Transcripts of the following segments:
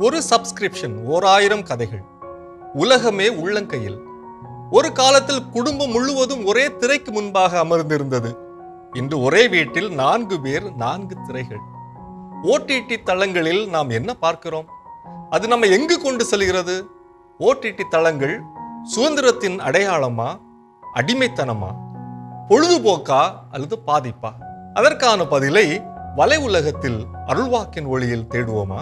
ஒரு சப்ஸ்கிரிப்ஷன், 1000 கதைகள், உலகமே உள்ளங்கையில். ஒரு காலத்தில் குடும்பம் முழுவதும் ஒரே திரைக்கு முன்பாக அமர்ந்திருந்தது. இன்று ஒரே வீட்டில் 4 பேர், 4 திரைகள். ஓடிடி தளங்களில் நாம் என்ன பார்க்கிறோம்? அது நம்ம எங்கு கொண்டு செல்கிறது? ஓடிடி தளங்கள் சுதந்திரத்தின் அடையாளமா, அடிமைத்தனமா, பொழுதுபோக்கா அல்லது பாதிப்பா? அதற்கான பதிலை வலை உலகத்தில் அருள்வாக்கின் ஒளியில் தேடுவோமா?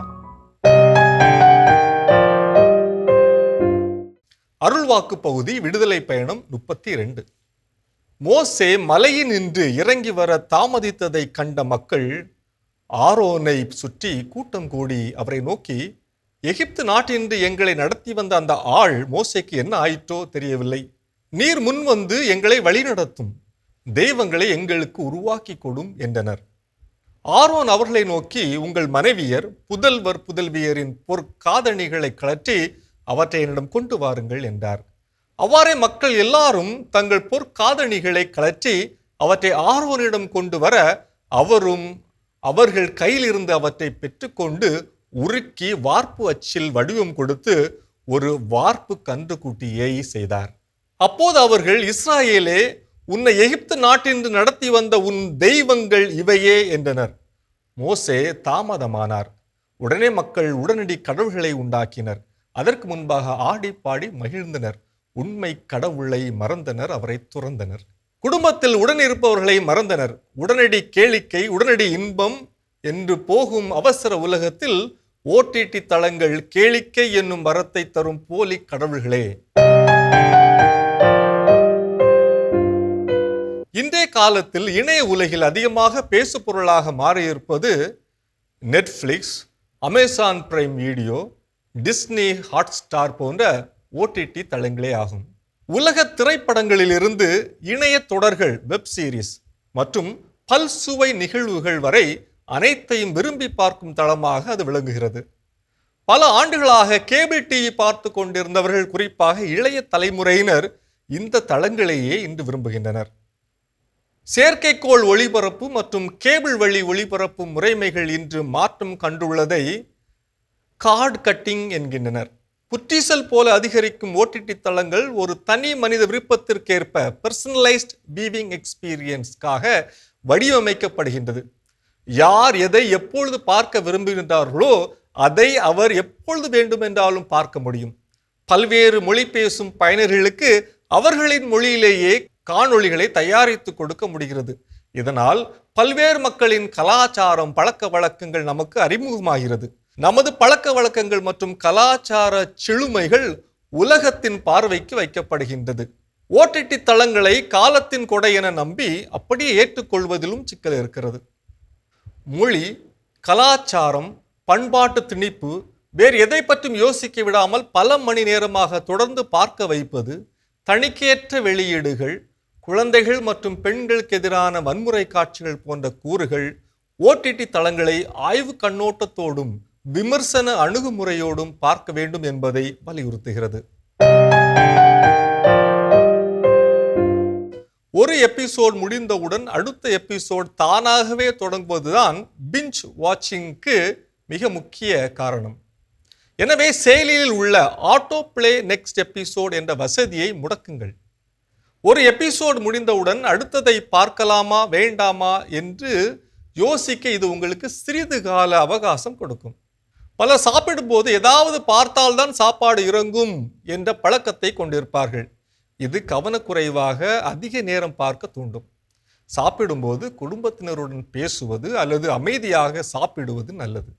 அருள்வாக்கு பகுதி, விடுதலை பயணம் 32. மோசே மலையில் நின்று இறங்கி வர தாமதித்ததை கண்ட மக்கள் ஆரோனை சுற்றி கூட்டம் கூடி அவரை நோக்கி, எகிப்து நாட்டின்று எங்களை நடத்தி வந்த அந்த ஆள் மோசேக்கு என்ன ஆயிற்றோ தெரியவில்லை. நீர் முன் வந்து எங்களை வழிநடத்தும், தெய்வங்களை எங்களுக்கு உருவாக்கி கொடும் என்றனர். ஆரோன் அவர்களை நோக்கி, உங்கள் மனைவியர், புதல்வர் புதல்வியரின் பொற்காதணிகளை கழற்றி அவற்றை என்னிடம் கொண்டு வாருங்கள் என்றார். அவ்வாறே மக்கள் எல்லாரும் தங்கள் பொற்காதணிகளை கழற்றி அவற்றை ஆரோனிடம் கொண்டு வர, அவரும் அவர்கள் கையில் இருந்து அவற்றை பெற்றுக்கொண்டு உருக்கி வார்ப்பு அச்சில் வடிவம் கொடுத்து ஒரு வார்ப்பு கன்றுக்குட்டியை செய்தார். அப்போது அவர்கள், இஸ்ராயேலே, உன்னை எகிப்து நாட்டின்று நடத்தி வந்த உன் தெய்வங்கள் இவையே என்றனர். மோசே தாமதமானார். உடனே மக்கள் உடனடி கடவுள்களை உண்டாக்கினர். அதற்கு முன்பாக ஆடி பாடி மகிழ்ந்தனர். உண்மை கடவுளை மறந்தனர், அவரை துறந்தனர். குடும்பத்தில் உடன் இருப்பவர்களை மறந்தனர். உடனடி கேளிக்கை, உடனடி இன்பம் என்று போகும் அவசர உலகத்தில் ஓடிடி தளங்கள் கேளிக்கை என்னும் வரத்தை தரும் போலி கடவுள்களே. இன்றைய காலத்தில் இணைய உலகில் அதிகமாக பேசு பொருளாக மாறியிருப்பது Netflix, Amazon Prime Video, Disney Hotstar போன்ற ஓடிடி தளங்களே ஆகும். உலக திரைப்படங்களிலிருந்து இணைய தொடர்கள், வெப் சீரிஸ் மற்றும் பல்சுவை நிகழ்வுகள் வரை அனைத்தையும் விரும்பி பார்க்கும் தளமாக அது விளங்குகிறது. பல ஆண்டுகளாக கேபிள் டிவி பார்த்து கொண்டிருந்தவர்கள், குறிப்பாக இளைய தலைமுறையினர், இந்த தளங்களையே இன்று விரும்புகின்றனர். செயற்கைக்கோள் ஒளிபரப்பு மற்றும் கேபிள் வழி ஒளிபரப்பு முறைமைகள் இன்று மாற்றம் கண்டுள்ளதை கார்டு கட்டிங் என்கின்றனர். புற்றீசல் போல அதிகரிக்கும் ஓடிடி தளங்கள் ஒரு தனி மனித விருப்பத்திற்கேற்ப பர்சனலைஸ்ட் வியூவிங் எக்ஸ்பீரியன்ஸ்க்காக வடிவமைக்கப்படுகின்றது. யார் எதை எப்பொழுது பார்க்க விரும்புகின்றார்களோ அதை அவர் எப்பொழுது வேண்டுமென்றாலும் பார்க்க முடியும். பல்வேறு மொழி பேசும் பயனர்களுக்கு அவர்களின் மொழியிலேயே காணொளிகளை தயாரித்து கொடுக்க முடிகிறது. இதனால் பல்வேறு மக்களின் கலாச்சாரம், பழக்க வழக்கங்கள் நமக்கு அறிமுகமாகிறது. நமது பழக்க வழக்கங்கள் மற்றும் கலாச்சார செழுமைகள் உலகத்தின் பார்வைக்கு வைக்கப்படுகின்றது. ஓடிடி தளங்களை காலத்தின் கொடை என நம்பி அப்படியே ஏற்றுக்கொள்வதிலும் சிக்கல் இருக்கிறது. மொழி, கலாச்சாரம், பண்பாட்டு திணிப்பு, வேறு எதை பற்றும் யோசிக்க விடாமல் பல மணி நேரமாக தொடர்ந்து பார்க்க வைப்பது, தணிக்கையற்ற வெளியீடுகள், குழந்தைகள் மற்றும் பெண்களுக்கு எதிரான வன்முறை காட்சிகள் போன்ற கூறுகள் ஓடிடி தளங்களை ஆய்வு கண்ணோட்டத்தோடும் விமர்சன அணுகுமுறையோடும் பார்க்க வேண்டும் என்பதை வலியுறுத்துகிறது. ஒரு எபிசோட் முடிந்தவுடன் அடுத்த எபிசோட் தானாகவே தொடங்குவதுதான் பிஞ்ச் வாட்சிங்க்கு மிக முக்கிய காரணம். எனவே செயலியில் உள்ள ஆட்டோ பிளே நெக்ஸ்ட் எபிசோட் என்ற வசதியை முடக்குங்கள். ஒரு எபிசோட் முடிந்தவுடன் அடுத்ததை பார்க்கலாமா வேண்டாமா என்று யோசிக்க இது உங்களுக்கு சிறிது கால அவகாசம் கொடுக்கும். பலர் சாப்பிடும்போது ஏதாவது பார்த்தால்தான் சாப்பாடு இறங்கும் என்ற பழக்கத்தை கொண்டிருப்பார்கள். இது கவனக்குறைவாக அதிக நேரம் பார்க்க தூண்டும். சாப்பிடும்போது குடும்பத்தினருடன் பேசுவது அல்லது அமைதியாக சாப்பிடுவது நல்லது.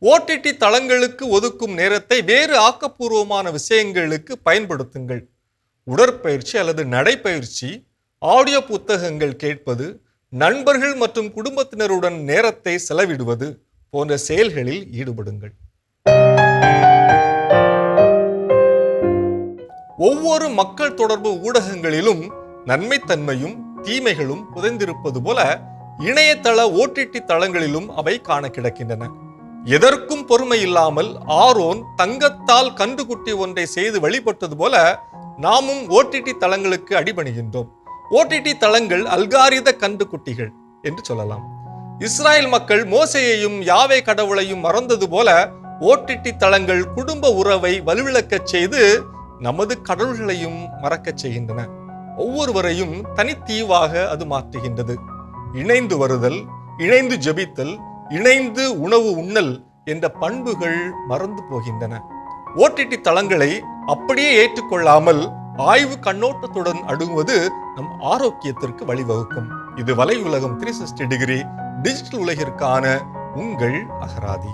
ஓடிடி தளங்களுக்கு ஒதுக்கும் நேரத்தை வேறு ஆக்கப்பூர்வமான விஷயங்களுக்கு பயன்படுத்துங்கள். உடற்பயிற்சி அல்லது நடைப்பயிற்சி, ஆடியோ புத்தகங்கள் கேட்பது, நண்பர்கள் மற்றும் குடும்பத்தினருடன் நேரத்தை செலவிடுவது போன்ற செயல்களில் ஈடுபடுங்கள். ஒவ்வொரு மக்கள் தொடர்பு ஊடகங்களிலும் நன்மைத்தன்மையும் தீமைகளும் புதைந்திருப்பது போல இணையதள ஓடிடி தளங்களிலும் அவை காண கிடக்கின்றன. எதற்கும் பொறுமை இல்லாமல் ஆரோன் தங்கத்தால் கன்றுக்குட்டி ஒன்றை செய்து வழிபட்டது போல நாமும் ஓடிடி தளங்களுக்கு அடிபணிகின்றோம். ஓடிடி தளங்கள் அல்காரித கன்றுக்குட்டிகள் என்று சொல்லலாம். இஸ்ராயல் மக்கள் மோசேயையும் யாவே கடவுளையும் மறந்தது போல ஓடிடி தளங்கள் குடும்ப உறவை வலுவிழக்கச் செய்து நமது கடவுள்களையும் மறக்கச் செய்கின்றன. ஒவ்வொருவரையும் தனித்தீவாக அது மாற்றுகின்றது. இணைந்து வருதல், இணைந்து ஜெபித்தல், இணைந்து உணவு உண்ணல் என்ற பண்புகள் மறந்து போகின்றன. ஓடிடி தளங்களை அப்படியே ஏற்றுக்கொள்ளாமல் ஆய்வு கண்ணோட்டத்துடன் அணுகுவது நம் ஆரோக்கியத்திற்கு வழிவகுக்கும். இது வலை உலகம் 360 டிகிரி டிஜிட்டல் உலகிற்கான உங்கள் அகராதி.